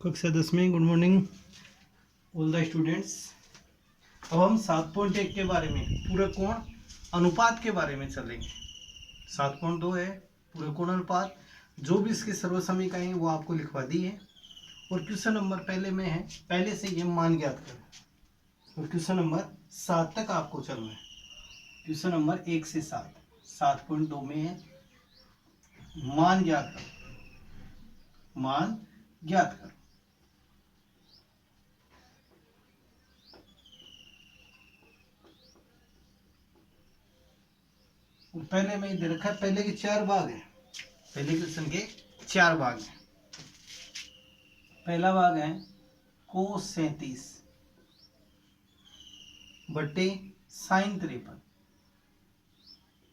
कक्षा 10 में good morning all the students. अब हम 7.1 के बारे में पूरक कोण अनुपात के बारे में चलेंगे। 7.2 है पूरक कोण अनुपात। जो भी इसकी सर्वसमीकरण है वो आपको लिखवा दी है और क्वेश्चन नंबर पहले में है, पहले से ये मान ज्ञात करें और क्वेश्चन नंबर 7 तक आपको चलना है। क्वेश्चन नंबर 1 से 7.2 में है मान ज्ञात करो। मान ज्ञात करो। पहले में दे रखा है, पहले के 4 भाग है। पहले क्वेश्चन के 4 भाग हैं। पहला भाग है कोस 37 बटे साइन 53।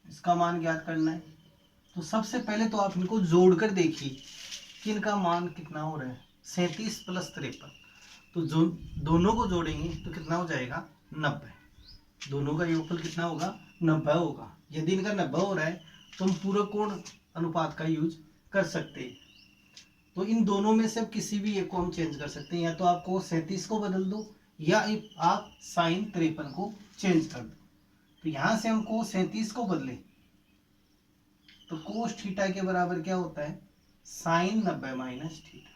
इसका मान ज्ञात करना है। तो सबसे पहले तो आप इनको जोड़कर देखिए कि इनका मान कितना हो रहा है। 37 प्लस 53, तो जो दोनों को जोड़ेंगे तो कितना हो जाएगा 90। दोनों का योगफल कितना होगा 90 होगा। यदि इनका 90 हो रहा है तो हम पूरक कोण अनुपात का यूज कर सकते हैं। तो इन दोनों में से अब किसी भी एक को हम चेंज कर सकते हैं। या तो आप कोस 37 को बदल दो या आप साइन 53 को चेंज कर दो। तो यहां से हम कोस 37 को बदले तो कोस थीटा के बराबर क्या होता है साइन 90 माइनस थीटा।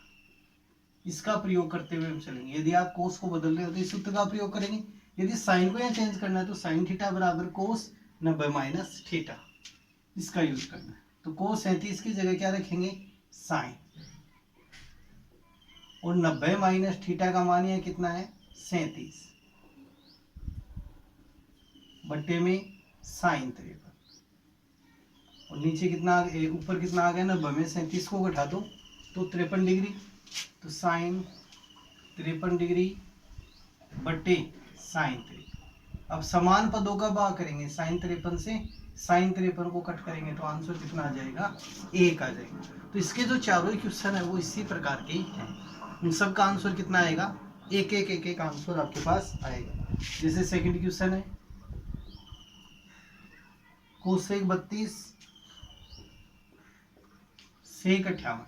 इसका प्रयोग करते हुए हम चलेंगे। यदि आप कोस को बदल रहे हो तो इस सूत्र का प्रयोग करेंगे। यदि साइन को यहाँ चेंज करना है तो साइन थीटा बराबर कोस 90 माइनस थीटा, इसका यूज करना है। तो कोस 37 की जगह क्या रखेंगे साइन, और 90 माइनस थीटा का मान यह कितना है 37 बट्टे में साइन 53। और नीचे कितना ऊपर कितना आ गया 90 में 37 को घटा दो तो 53 डिग्री। तो साइन 53 डिग्री बट्टे साइन 53। अब समान पदों का भाग करेंगे। साइन 53 से साइन 53 को कट करेंगे तो आंसर कितना आ जाएगा 1 आ जाएगा। तो इसके जो चारों क्वेश्चन है वो इसी प्रकार के हैं। इन सब का आंसर कितना आएगा एक एक आंसर आपके पास आएगा। जैसे सेकंड क्वेश्चन है कोसेक 32 सेक 58।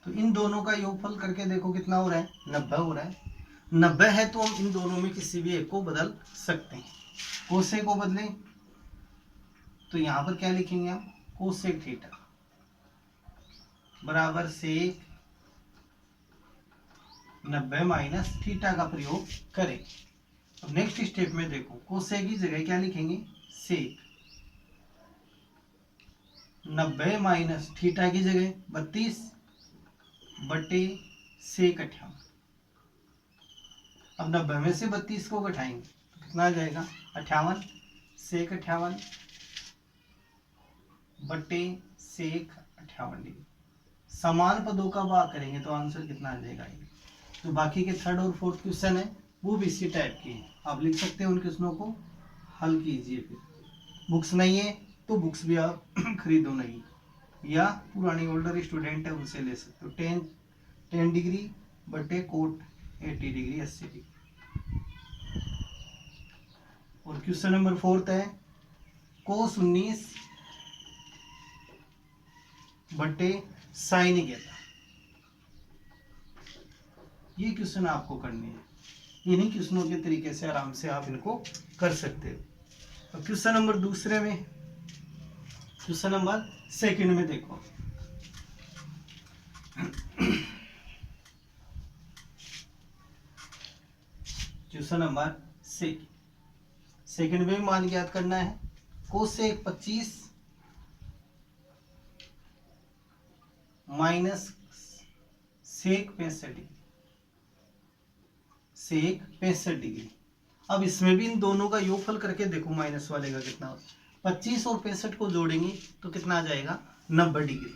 तो इन दोनों का योगफल करके देखो कितना हो रहा है 90 हो रहा है। 90 है तो हम इन दोनों में किसी भी एक को बदल सकते हैं। कोसेक को बदलें तो यहां पर क्या लिखेंगे हम कोसेक थीटा बराबर सेक 90 माइनस थीटा का प्रयोग करें। अब नेक्स्ट स्टेप में देखो कोसेक की जगह क्या लिखेंगे सेक 90 माइनस थीटा की जगह 32 बटे सेक 58। अब 90 में से 32 को घटाएंगे तो कितना आ जाएगा 58 सेक 58 बटे सेक 58 डिग्री। समान पदों का भाग करेंगे तो आंसर कितना आ जाएगा। तो बाकी के थर्ड और फोर्थ क्वेश्चन है वो भी इसी टाइप के हैं। आप लिख सकते हैं उन क्वेश्चनों को हल कीजिए। फिर बुक्स नहीं है तो बुक्स भी आप खरीदो नहीं, या पुरानी ओल्डर स्टूडेंट है उनसे ले सकते हो। 10 डिग्री बटे कोट 80 डिग्री 80 डिग्री। और क्वेश्चन नंबर 4 है कोस 19 बटे साइन 11। ये क्वेश्चन आपको करने हैं। इन्हीं क्वेश्चनों के तरीके से आराम से आप इनको कर सकते हो। अब क्वेश्चन नंबर दूसरे में, क्वेश्चन नंबर सेकंड में देखो क्वेश्चन नंबर सेकंड में मान ज्ञात करना है। कोसेक 25 माइनस सेक 65 डिग्री, सेक 65 डिग्री। अब इसमें भी इन दोनों का योगफल करके देखो माइनस वाले का कितना होगा। 25 और 65 को जोड़ेंगे तो कितना आ जाएगा 90 डिग्री।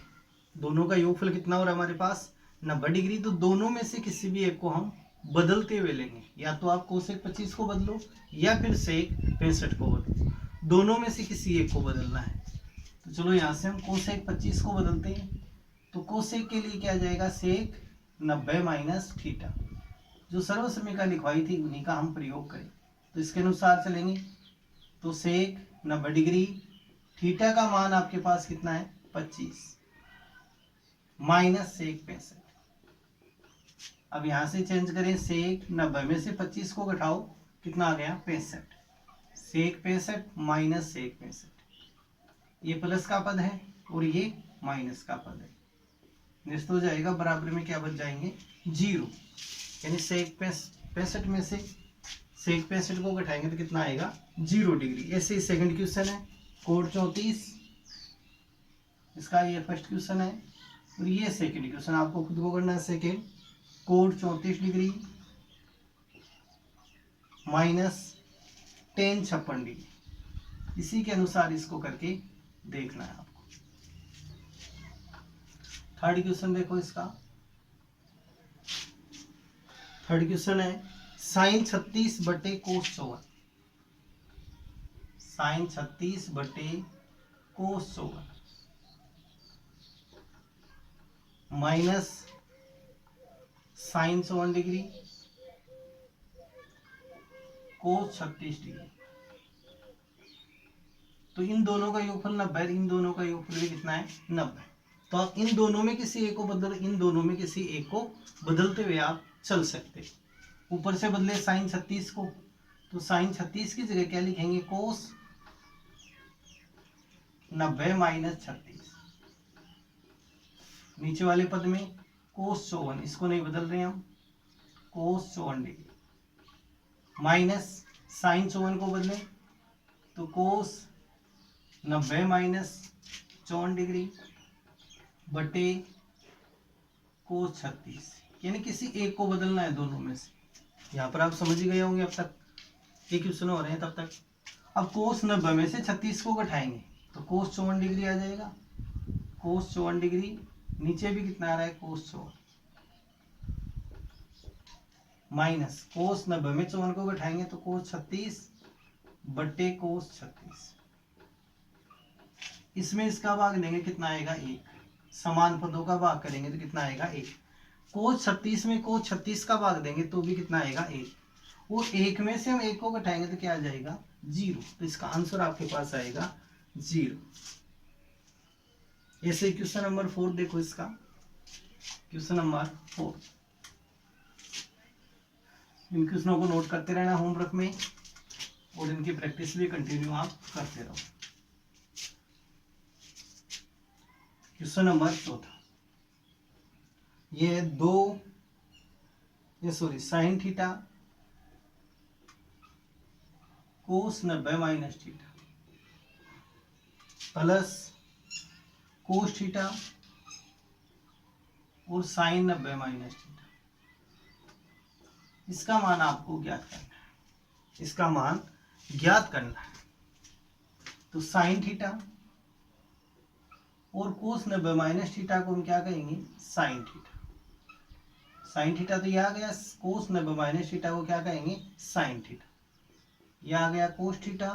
दोनों का योगफल कितना हो रहा है हमारे पास 90 डिग्री। तो दोनों में से किसी भी एक को हम बदलते हुए लेंगे। या तो आप कोसेक 25 को बदलो या फिर सेक 65 को बदलो। दोनों में से किसी एक को बदलना है। तो चलो यहाँ से हम कोसेक 25 को बदलते हैं। तो कोसेक के लिए क्या जाएगा सेक 90 माइनस थीटा। जो सर्वसमीकरण लिखवाई थी उन्हीं का हम प्रयोग करें। तो इसके अनुसार चलेंगे। तो सेक 90 डिग्री, थीटा का मान आपके पास कितना है 25 माइनस सेक 65। अब यहाँ से चेंज करें, सेक 90 में से 25 को घटाओ, कितना आ गया 65, सेक 65 माइनस सेक 65, ये प्लस का पद है और ये माइनस का पद है, निश्चित हो जाएगा, बराबर में क्या बच जाएंगे 0, यानी सेक 65 में से सेक 65 को घटाएंगे तो कितना आएगा 0 डिग्री। ऐसे ही सेकंड क्वेश्चन है कोड 34, इसका ये फर्स्ट क्वेश्चन है और ये सेकंड क्वेश्चन, आपको खुद को करना है। Second code 34 degree minus ten 56 degree, इसी के अनुसार इसको करके देखना है आपको। थर्ड क्वेश्चन देखो, इसका थर्ड क्वेश्चन है साइन 36 बटे कोस 54, साइन 36 बटे cos 54 minus sine 54 degree cos 36 degree. तो इन दोनों का योगफल 90 है, इन दोनों का योगफल भी कितना है 90। तो आप इन दोनों में किसी एक को बदलते हुए आप चल सकते। ऊपर से बदले साइन 36 को, तो साइन 36 की जगह क्या लिखेंगे कोस 90 माइनस 36, नीचे वाले पद में कोस 54, इसको नहीं बदल रहे हम, कोस 54 डिग्री माइनस साइन 54 को बदले तो कोस 90 माइनस 54 डिग्री बटे कोस 36, यानी किसी एक को बदलना है दोनों में से। यहाँ पर आप समझ ही गए होंगे, अब तक एक क्वेश्चन हो रहे हैं तब तक। अब कोस 90 में से 36 को घटाएंगे तो कोस 54 डिग्री आ जाएगा, कोस 54 डिग्री, नीचे भी कितना आ रहा है कोस 54 माइनस कोस 90 में 54 को घटाएंगे तो कोस 36 बटे कोस 36, इसमें इसका भाग देंगे कितना आएगा 1, समान पदों का भाग करेंगे तो कितना आएगा 1, कोस 36 में कोस 36 का भाग देंगे तो भी कितना आएगा 1, और 1 में से हम 1 को घटाएंगे तो क्या आ जाएगा 0, तो इसका आंसर आपके पास आएगा 0। ऐसे क्वेश्चन नंबर 4 देखो, इसका क्वेश्चन नंबर 4, इन क्वेश्चनों को नोट करते रहना होमवर्क में और इनकी प्रैक्टिस भी कंटिन्यू आप करते रहो। क्वेश्चन नंबर 4, ये sine theta cos 90 minus theta plus cos theta और साइन 90 माइनस थीटा, इसका मान आपको ज्ञात करना है, इसका मान ज्ञात करना है। तो साइन थीटा और कोस 90 माइनस थीटा को हम क्या कहेंगे साइन थीटा, साइन थीटा तो यह आ गया, कोस 90 माइनस थीटा को क्या कहेंगे साइन थीटा, यह आ गया कोस थीटा,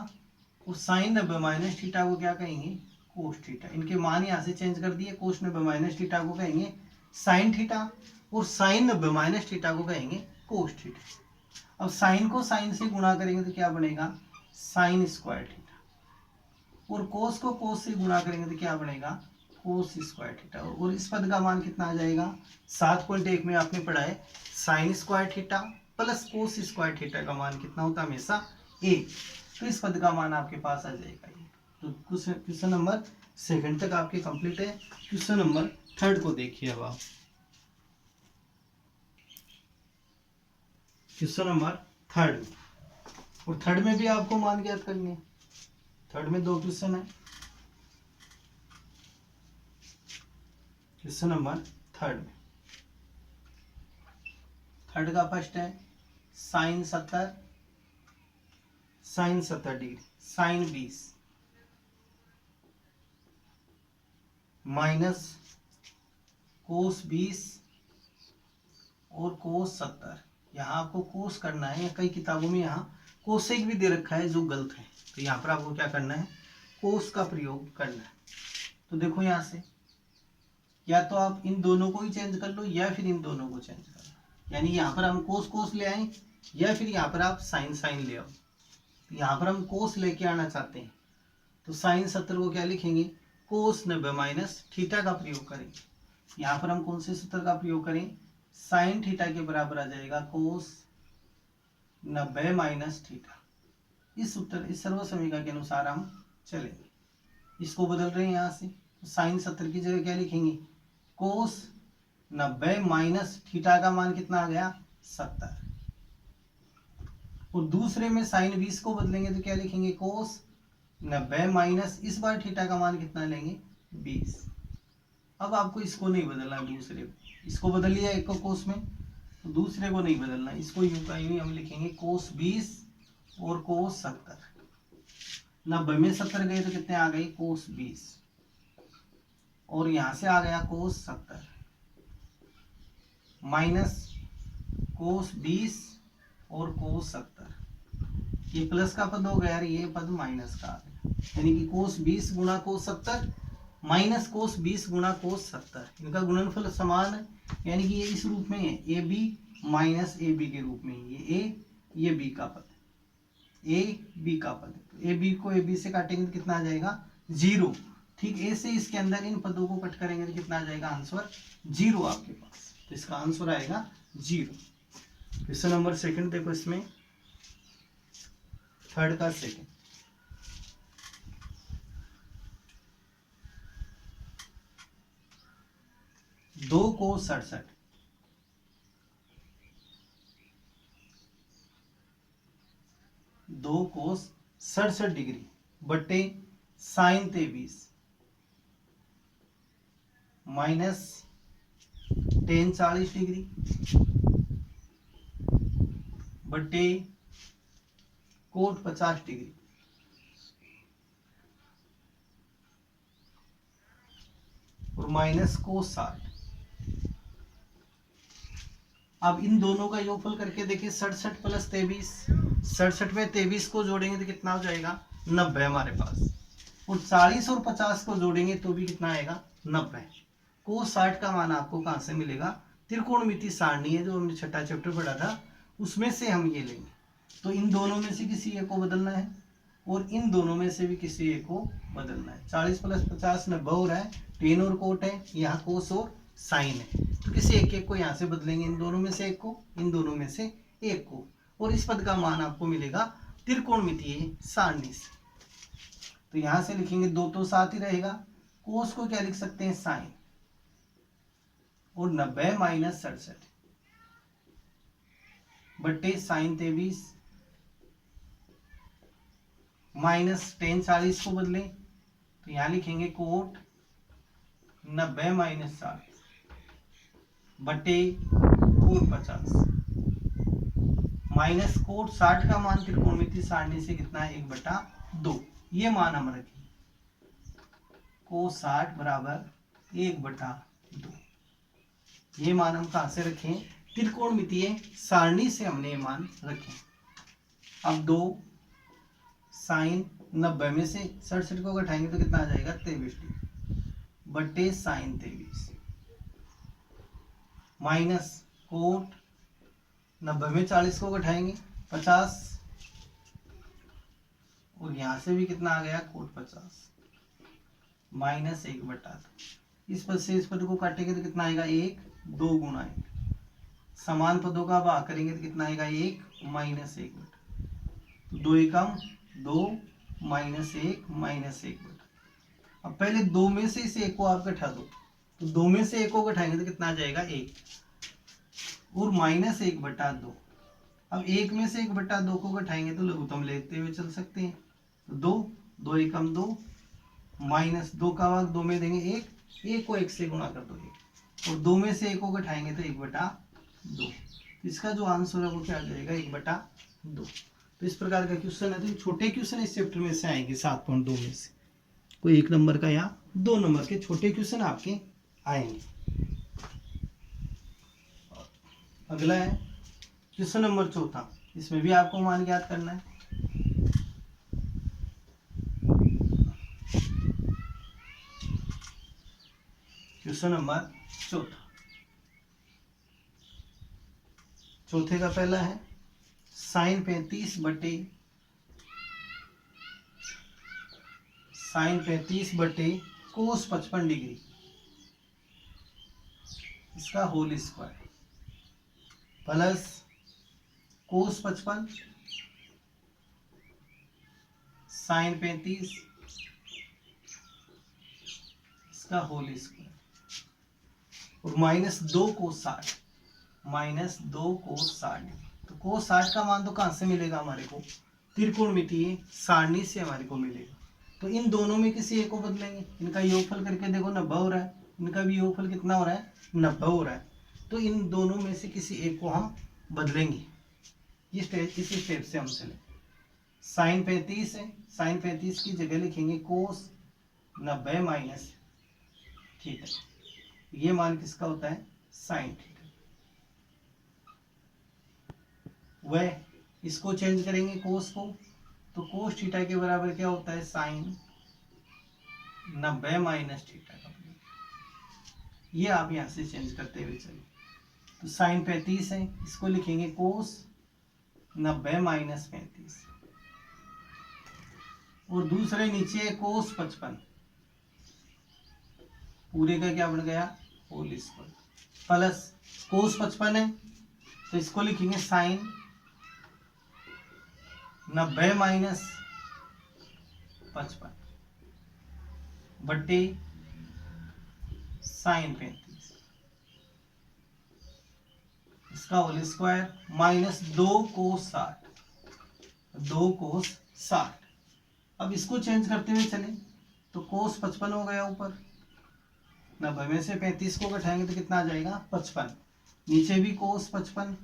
और साइन 90 माइनस थीटा को क्या कहेंगे कोस थीटा। इनके मान यहाँ से चेंज कर दिए, कोस 90 माइनस थीटा को कहेंगे साइन थीटा और साइन 90 माइनस थीटा को कहेंगे कोस थीटा। अब साइन को साइन से गुणा करेंगे तो क्या बनेगा साइन स्क्वायर थीटा, और कोस को कोस से गुणा करेंगे तो क्या बनेगा कोस स्क्वायर थीटा, और इस पद का मान कितना आ जाएगा 7.1 में आपने पढ़ा है sine square theta plus cos square theta का मान कितना होता है हमेशा 1, तो इस पद का मान आपके पास आ जाएगा ये। तो क्वेश्चन नंबर 2 तक आपके कंप्लीट है। क्वेश्चन नंबर 3 को देखिए। अब आप क्वेश्चन नंबर 3, और 3 में भी आपको मान ज्ञात करनी है। 3 में 2 क्वेश्चन है। क्वेश्चन नंबर 3 में, 3 का फर्स्ट है sine 70 degree sine 20 minus cos 20 और कोस 70। यहाँ आपको कोस करना है, या कई किताबों में यहाँ कोसेक भी दे रखा है जो गलत है, तो यहाँ पर आपको क्या करना है कोस का प्रयोग करना है। तो देखो यहाँ से या तो आप इन दोनों को ही चेंज कर लो या फिर इन दोनों को चेंज कर लो, यानी यहाँ पर हम कोस ले आए या फिर यहाँ पर आप साइन ले आओ। तो यहाँ पर हम कोस लेके आना चाहते हैं तो साइन 70 को क्या लिखेंगे कोस 90 माइनस थीटा का प्रयोग करेंगे। यहाँ पर हम कौन से सूत्र का प्रयोग करें साइन थीटा के बराबर आ जाएगा कोस 90 माइनस थीटा। इस सर्व समीकरण के अनुसार हम चलेंगे। इसको बदल रहे हैं यहाँ से, तो साइन 70 की जगह क्या लिखेंगे, कोस 90 माइनस थीटा का मान कितना आ गया 70। और दूसरे में साइन 20 को बदलेंगे तो क्या लिखेंगे, कोस 90 माइनस इस बार थीटा का मान कितना लेंगे 20। अब आपको इसको नहीं बदलना, दूसरे इसको बदल लिया एक को कोस में, तो दूसरे को नहीं बदलना, इसको यूं का यूं हम लिखेंगे कोस 20 और कोस 70। 90 में 70 गए तो कितने आ गए कोस 20, और यहां से आ गया कोस 70 माइनस कोस 20 और कोस 70। ये प्लस का पद हो गया, ये पद माइनस का आ गया, यानी कि कोस 20 गुणा कोस 70 माइनस कोस 20 गुणा कोस 70। इनका गुणनफल समान है, यानी कि ये इस रूप में है, A B minus A B के रूप में, ये बी का पद, ए बी का पद। तो ए बी को ए बी से काटेंगे तो कितना आ जाएगा 0। ठीक, ए से इसके अंदर इन पदों को कट करेंगे तो कितना आ जाएगा आंसर 0 आपके पास। तो इसका आंसर आएगा 0। क्वेश्चन नंबर सेकंड देखो, इसमें थर्ड का सेकंड, दो कोस 67 2 कोस 67 डिग्री बटे साइन 23 माइनस टेन 40 डिग्री बटे कोट 50 डिग्री। और माइनस कोस 60। अब इन दोनों का योगफल करके देखिए 67 प्लस 23, 67 में 23 को जोड़ेंगे तो कितना हो जाएगा 90 हमारे पास, और 40 और 50 को जोड़ेंगे तो भी कितना आएगा 90। कोस 60 का मान आपको कहां से मिलेगा, त्रिकोणमिति सारणी है जो हमने छठा चैप्टर पढ़ा था उसमें से हम ये लेंगे। तो इन दोनों में से किसी एक को बदलना है और इन दोनों में से भी किसी एक को बदलना है। 40 प्लस 50 90 हो रहा है, टेन और कोट है, यहाँ कोस और साइन है, तो किसी एक को यहाँ से बदलेंगे, इन दोनों में से एक को, इन दोनों में से एक को, और इस पद का मान आपको मिलेगा त्रिकोणमितीय सारणी से। तो यहाँ से लिखेंगे 2 तो साथ ही रहेगा, कोस को क्या लिख सकते हैं साइन, और 90 माइनस 67 बट्टे साइन 23 माइनस टेन 40 को बदले तो यहां लिखेंगे कोट 90 माइनस 60 बटे कोट 50 माइनस कोट 60 का मान त्रिकोणमितीय सारणी से कितना है 1/2। ये मान हम रखें, कोट 60 बराबर 1/2। ये मान हम कहां से रखें, त्रिकोणमितीय सारणी से हमने ये मान रखे। अब 2 साइन 90 में से 67 को घटाएंगे तो कितना आ जाएगा 23 डिग्री बटे साइन 23 माइनस कोट 90 में 40 को घटाएंगे 50, और यहां से भी कितना आ गया कोट 50 माइनस 1/2। इस पद से इस पद को काटेंगे तो कितना आएगा 1, 2 गुना 1, समान पदों का भाग करेंगे तो कितना आएगा 1 माइनस 1/2। 2 एकम 2 माइनस 1 माइनस 1/2। अब पहले 2 में से इस एक को आप घटा दो, तो 2 में से एक को घटाएंगे तो कितना आ जाएगा 1, और माइनस 1/2। अब 1 में से 1/2 को घटाएंगे तो लघुत्तम लेते हुए चल सकते हैं, तो 2 एकम 2 माइनस 2 का भाग 2 में देंगे 1 को 1 से गुणा कर दो 1, और 2 में से 1 को घटाएंगे तो 1/2। इसका जो आंसर है वो क्या आ जाएगा 1/2। तो इस प्रकार का क्वेश्चन है, तो छोटे क्वेश्चन इस चैप्टर में से आएंगे 7.2 में से, कोई 1 नंबर का या 2 नंबर के छोटे क्वेश्चन आपके आएंगे। अगला है क्वेश्चन नंबर 4, इसमें भी आपको मान ज्ञात करना है। क्वेश्चन नंबर 4, चौथे का पहला है साइन 35 बटे कोस 55 डिग्री, इसका whole square. Plus cos 55 sine 35 इसका होल स्क्वायर और माइनस 2 कोस 60 माइनस 2 कोस 60। तो कोस 60 का मान तो कहाँ से मिलेगा हमारे को, त्रिकोणमितीय सारणी से हमारे को मिलेगा। तो इन दोनों में किसी एक को बदलेंगे, इनका योगफल करके देखो 90 हो रहा है, इनका भी योगफल कितना हो रहा है 90 हो रहा है। तो इन दोनों में से किसी एक को हम बदलेंगे। इसी स्टेप से हम चले। साइन 35 है, साइन 35 की जगह लिखेंगे कोस 90 माइनस थीटा। ये मान किसका होता है साइन थीटा। वह इसको चेंज करेंगे कोस को, तो कोस थीटा के बराबर क्या होता है साइन 90 माइनस थीटा का। ये आप यहां से चेंज करते हुए चलिए। तो साइन 35 है, इसको लिखेंगे कोस 90 माइनस 35 और दूसरे नीचे कोस 55 पूरे का क्या बन गया होल स्क्वायर प्लस कोस 55 है तो इसको लिखेंगे साइन 90 माइनस 55 बट्टे साइन 35 इसका होल स्क्वायर माइनस 2 कोस 60। अब इसको चेंज करते हुए चले तो कोस 55 हो गया ऊपर, 90 में से 35 को घटाएंगे तो कितना आ जाएगा 55, नीचे भी कोस 55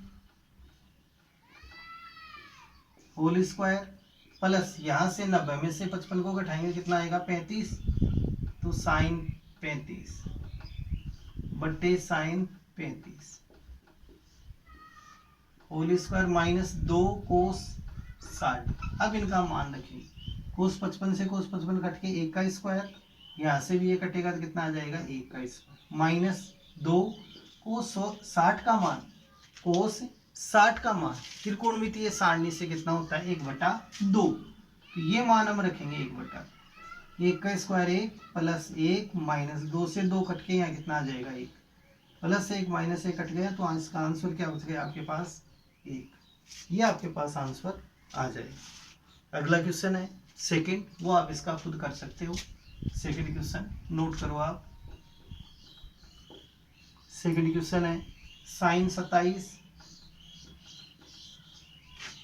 होल स्क्वायर प्लस यहां से 90 में से 55 को घटाएंगे कितना आएगा 35, तो साइन 35 बट्टे sign 35 whole square minus 2 cos 60। अब इनका मान रखिए, कोस 55 से कोस 55 कट के 1 का स्क्वायर, यहां से भी ये कटेगा तो कितना आ जाएगा 1 का स्क्वायर माइनस 2 कोस 60 का मान, कोस 60 का मान त्रिकोणमितीय सारणी से कितना होता है 1/2। तो ये मान हम रखेंगे 1/1 का स्क्वायर 1 प्लस 1 माइनस 2 से 2 कट के यहाँ कितना आ जाएगा 1 प्लस 1 माइनस 1 कट गया, तो इसका आंसर क्या बच गया आपके पास 1। ये आपके पास आंसर आ जाएगा। अगला क्वेश्चन है सेकंड, वो आप इसका खुद कर सकते हो। सेकंड क्वेश्चन नोट करो आप। सेकंड क्वेश्चन है साइन 27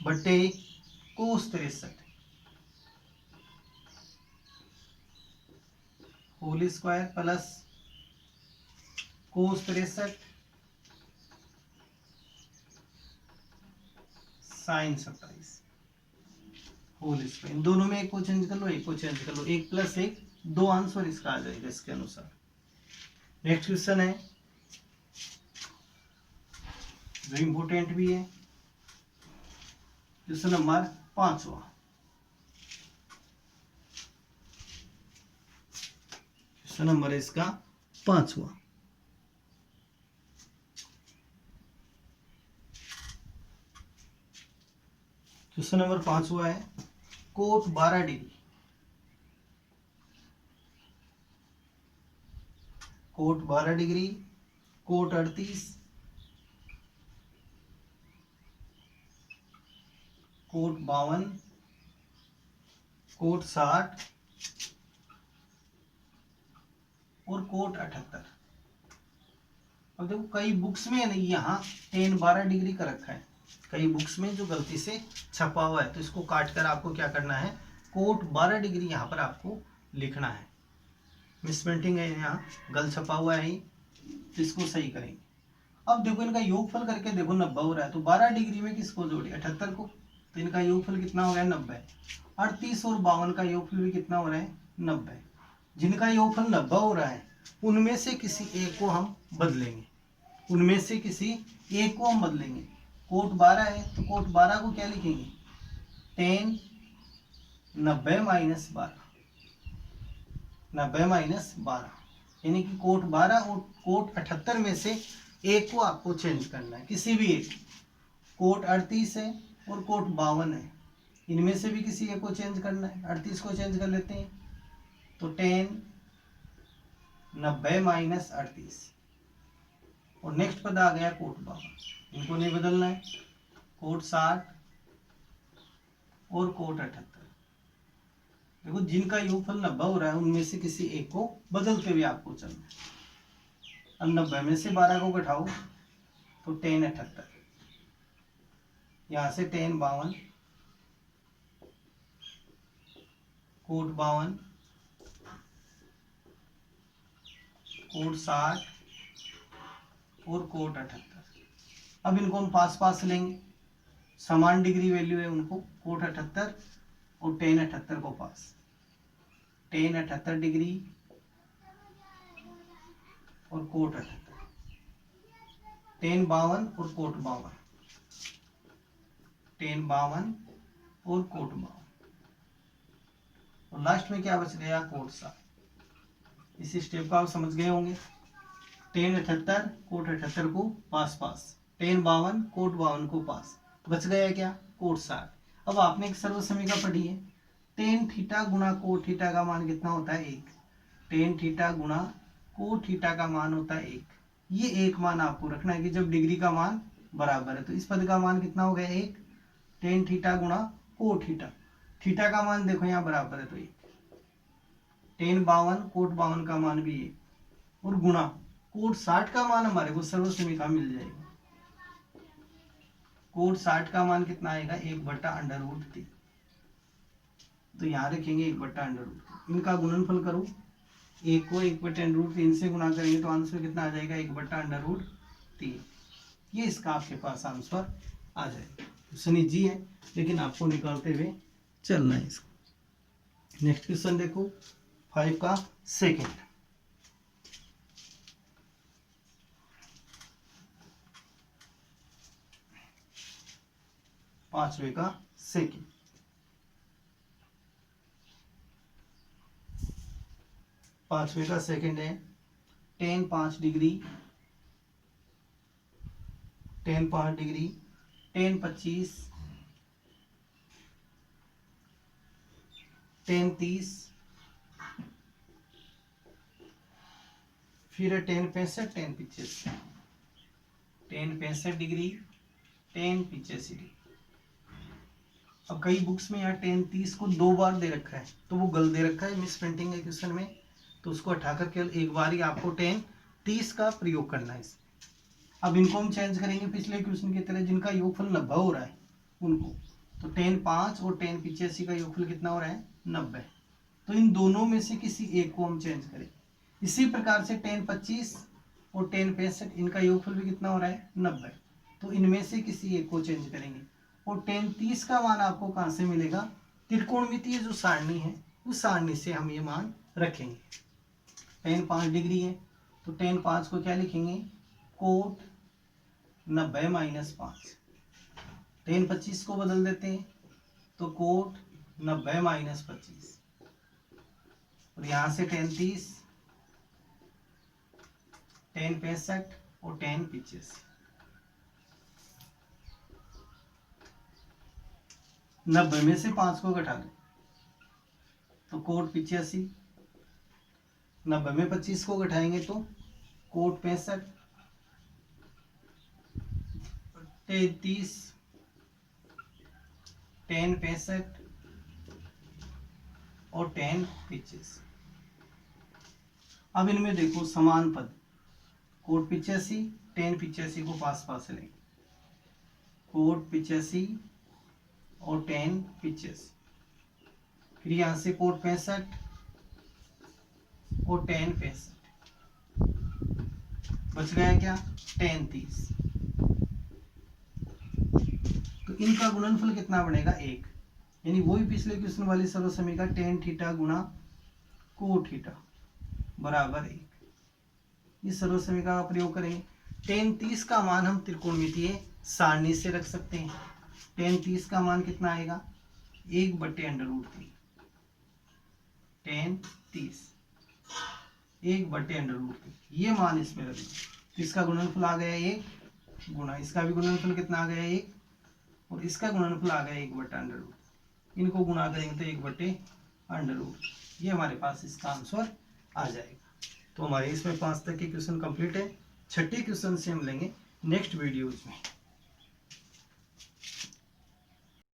बट्टे cos 63 whole square plus cos 63 sine 27 whole square. इन दोनों में एक को चेंज कर लो, एक को चेंज कर लो, 1 + 1 2 आंसर इसका आ जाएगा इसके अनुसार। नेक्स्ट क्वेश्चन है जो इंपोर्टेंट भी है, क्वेश्चन नंबर 5वां। क्वेश्चन नंबर है इसका 5वां। क्वेश्चन नंबर 5वां है cot 12 degree, cot 12 degree, cot 38, cot 52, cot 60 और कोट 78। अब देखो कई बुक्स में नहीं यहाँ tan 12 डिग्री का रखा है, कई बुक्स में जो गलती से छपा हुआ है, तो इसको काट कर आपको क्या करना है कोट 12 डिग्री यहाँ पर आपको लिखना है। मिसप्रिंटिंग है यहाँ, गलत छपा हुआ है, तो इसको सही करेंगे। अब देखो इनका योगफल करके देखो 90 हो रहा है, तो 12 डिग्री में किसको जोड़े 78 को, तो इनका योगफल कितना हो गया 90। 38 और 52 का योगफल भी कितना हो रहा है 90। जिनका योगफल 90 हो रहा है उनमें से किसी एक को हम बदलेंगे, उनमें से किसी एक को हम बदलेंगे। कोट 12 है तो कोट 12 को क्या लिखेंगे tan 90 माइनस 12, 90 माइनस 12, यानी कि कोट 12 और कोट 78 में से एक को आपको चेंज करना है, किसी भी एक। कोट 38 है और कोट 52 है, इनमें से भी किसी एक को चेंज करना है। 38 को चेंज कर लेते हैं, तो tan 90 माइनस 38 और नेक्स्ट पद आ गया कोट 52, इनको नहीं बदलना है। कोट 60 और कोट 78, देखो जिनका योगफल 90 हो रहा है उनमें से किसी एक को बदलते हुए आपको चलना है। अब 90 में से 12 को घटाओ तो 10 78, यहां से 10 52, कोट 52, कोट 60 और कोट 78। अब इनको हम पास पास लेंगे, समान डिग्री वैल्यू है उनको, कोट 78 और 10 78 को पास, 10 78 डिग्री और कोट 78, 10 52 और कोट 52, 10 52 और कोट 52, और लास्ट में क्या बच गया, कोट 60। इसी स्टेप का आप समझ गए होंगे। 10 78 कोट 78 को पास पास, 10 52 कोट 52 को पास, बच गया क्या, कोट 60। अब आपने एक सर्व समीका पढ़ी है, टेन थीटा गुना कोट थीटा का मान कितना होता है, 1। टेन थीटा गुना कोट थीटा का मान होता है 1। ये एक मान आपको रखना है कि जब डिग्री का मान बराबर है, तो इस पद का मान कितना हो गया, 1। टेन थीटा गुना कोट थीटा, थीटा का मान देखो यहाँ बराबर है तो 1। 10 52 कोट 52 का मान भी 1, और गुना कोट 60 का मान हमारे को सर्व समीका मिल जाएगा। कोट 60 का मान कितना आएगा, 1/√3। तो यहाँ रखेंगे 1/√3, इनका गुणनफल करो, 1 को 1/√3 से गुना करेंगे तो आंसर कितना आ जाएगा, 1/√3। ये इसका आपके पास आंसर आ जाएगा। क्वेश्चन इजी है लेकिन आपको निकालते हुए चलना है इसको। नेक्स्ट क्वेश्चन देखो 5 का सेकेंड, 5वें का सेकेंड। 5वें का सेकेंड है, tan 5 degree, tan 5 degree, tan 25, tan 30, फिर है tan 65, tan 85, tan 65 degree, tan 85 degree. अब कई बुक्स में यहाँ tan 30 को 2 बार दे रखा है, तो वो गलत दे रखा है, मिस प्रिंटिंग है क्वेश्चन में, तो उसको हटाकर केवल एक बार ही आपको tan 30 का प्रयोग करना है इसमें। अब इनको हम चेंज करेंगे पिछले क्वेश्चन की तरह, जिनका योगफल 90 हो रहा है उनको, तो tan 5 और tan 85 का योगफल कितना हो रहा है, 90। तो इन दोनों में से किसी एक को हम चेंज करें। इसी प्रकार से tan 25 और tan 65 इनका योगफल भी कितना हो रहा है, 90। तो इनमें से किसी एक को चेंज करेंगे। और tan 30 का मान आपको कहाँ से मिलेगा, त्रिकोणमितीय जो सारणी है उस सारणी से हम ये मान रखेंगे। tan 5 डिग्री है तो tan 5 को क्या लिखेंगे, कोट 90 - 5। tan 25 को बदल देते हैं तो कोट 90 - 25, और यहां से tan 30, tan 65 और tan 85। 90 में से 5 को घटा दो तो कोट 85, 90 में 25 को घटाएंगे तो कोट 65, 33, tan 65 और tan 85। अब इनमें देखो समान पद, कोट 85, tan 85 को पास पास लेंगे, कोट 85 और tan 85, फिर यहां से कोट 65 और tan 65, बच गया क्या, tan 30। तो इनका गुणनफल कितना बनेगा, 1। यानी वही पिछले क्वेश्चन वाली सर्व समीका tan थीटा गुना कोट थीटा बराबर 1। इस सर्व समीका का प्रयोग करेंगे। tan 30 का मान हम त्रिकोणमितीय सारणी से रख सकते हैं। tan 30 का मान कितना आएगा, 1/√3। tan 30 1/√3, ये मान इसमें रखना। इसका गुणनफल आ गया 1 गुना, इसका भी गुणनफल कितना आ गया 1, और इसका गुणनफल आ गया 1/√3। इनको गुणा करेंगे तो 1/√3, ये हमारे पास इसका आंसर आ जाएगा। तो हमारे इसमें 5 तक के क्वेश्चन कंप्लीट है। छठे क्वेश्चन से हम लेंगे नेक्स्ट वीडियोज में।